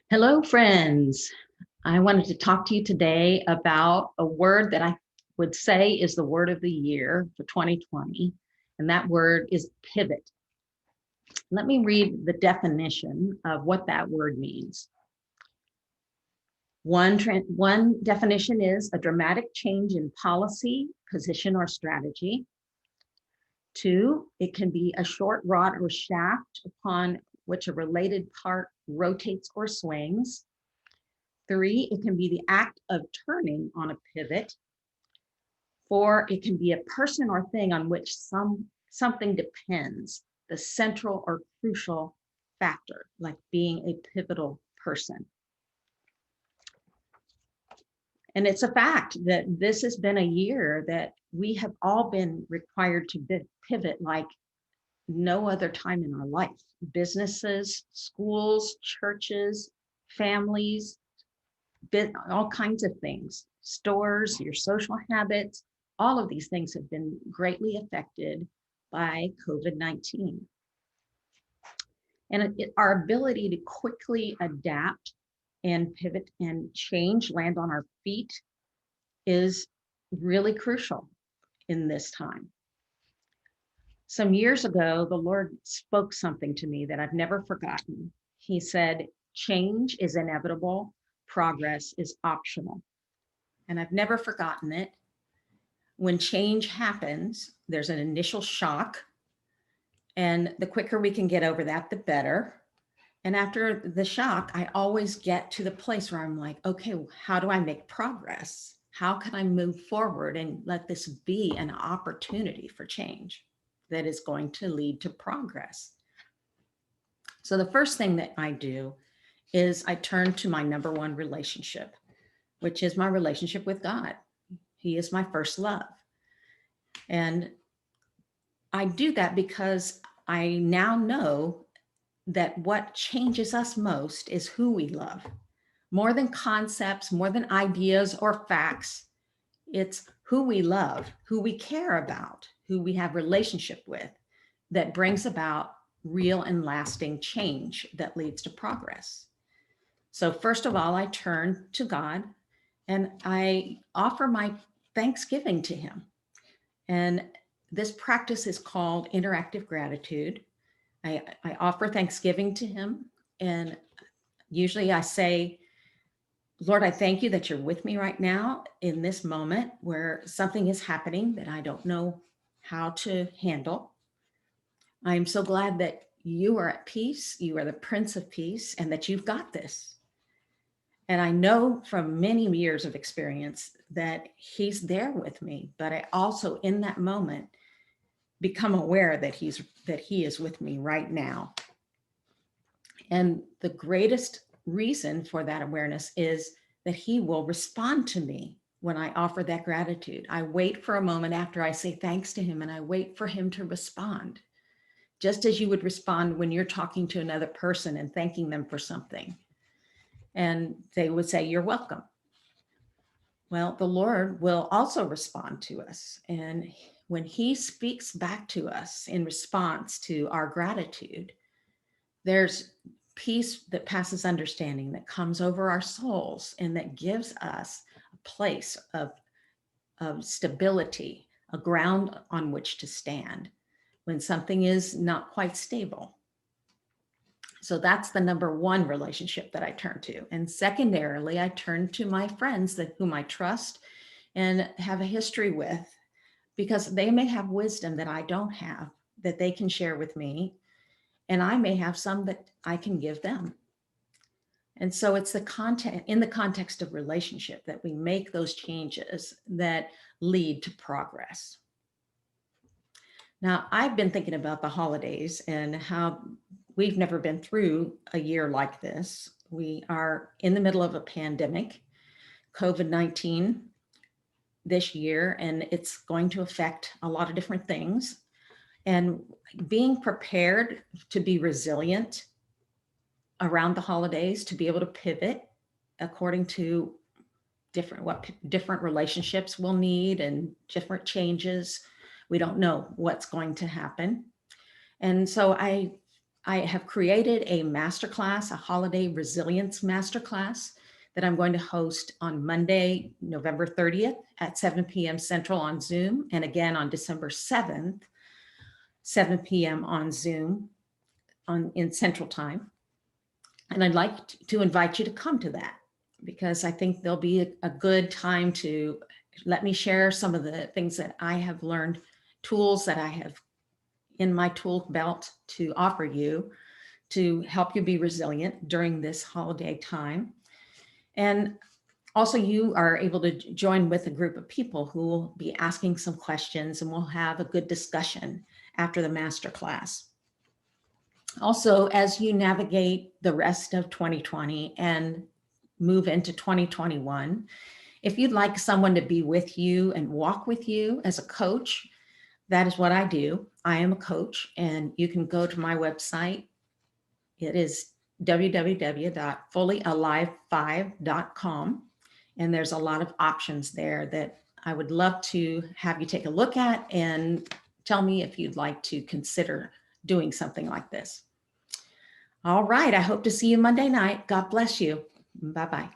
Hello, friends. I wanted to talk to you today about a word that I would say is the word of the year for 2020, and that word is pivot. Let me read the definition of what that word means. One definition is a dramatic change in policy, position, or strategy. Two, it can be a short rod or shaft upon which a related part rotates or swings. Three, it can be the act of turning on a pivot. Four, it can be a person or thing on which something depends, the central or crucial factor, like being a pivotal person. And it's a fact that this has been a year that we have all been required to pivot like no other time in our life. Businesses, schools, churches, families, all kinds of things, stores, your social habits, all of these things have been greatly affected by COVID-19. And our ability to quickly adapt and pivot and change, land on our feet is really crucial in this time. Some years ago, the Lord spoke something to me that I've never forgotten. He said, change is inevitable, progress is optional. And I've never forgotten it. When change happens, there's an initial shock, and the quicker we can get over that, the better. And after the shock, I always get to the place where I'm like, okay, how do I make progress? How can I move forward and let this be an opportunity for change that is going to lead to progress? So the first thing that I do is I turn to my number one relationship, which is my relationship with God. He is my first love. And I do that because I now know that what changes us most is who we love. More than concepts, more than ideas or facts, it's who we love, who we care about, who we have relationship with that brings about real and lasting change that leads to progress. So first of all, I turn to God and I offer my thanksgiving to him. And this practice is called interactive gratitude. I offer thanksgiving to him. And usually I say, Lord, I thank you that you're with me right now in this moment where something is happening that I don't know how to handle. I am so glad that you are at peace. You are the Prince of Peace and that you've got this. And I know from many years of experience that he's there with me, but I also in that moment become aware that he is with me right now. And the greatest reason for that awareness is that he will respond to me when I offer that gratitude. I wait for a moment after I say thanks to him and I wait for him to respond. Just as you would respond when you're talking to another person and thanking them for something. And they would say, you're welcome. Well, the Lord will also respond to us. And when he speaks back to us in response to our gratitude, there's peace that passes understanding that comes over our souls and that gives us a place of stability, a ground on which to stand when something is not quite stable. So that's the number one relationship that I turn to. And secondarily, I turn to my friends whom I trust and have a history with, because they may have wisdom that I don't have that they can share with me. And I may have some that I can give them. And so it's the content in the context of relationship that we make those changes that lead to progress. Now, I've been thinking about the holidays and how we've never been through a year like this. We are in the middle of a pandemic, COVID-19 this year, and it's going to affect a lot of different things. And being prepared to be resilient around the holidays, to be able to pivot according to what different relationships will need and different changes. We don't know what's going to happen. And so I I have created a masterclass, a holiday resilience masterclass that I'm going to host on Monday, November 30th at 7 p.m. Central on Zoom, and again on December 7th, 7 p.m. on Zoom in Central Time. And I'd like to invite you to come to that because I think there'll be a good time to let me share some of the things that I have learned, tools that I have in my tool belt to offer you to help you be resilient during this holiday time. And also you are able to join with a group of people who will be asking some questions, and we'll have a good discussion after the master class. Also, as you navigate the rest of 2020 and move into 2021, if you'd like someone to be with you and walk with you as a coach, that is what I do. I am a coach, and you can go to my website. It is www.fullyalive5.com. And there's a lot of options there that I would love to have you take a look at and tell me if you'd like to consider doing something like this. All right. I hope to see you Monday night. God bless you. Bye-bye.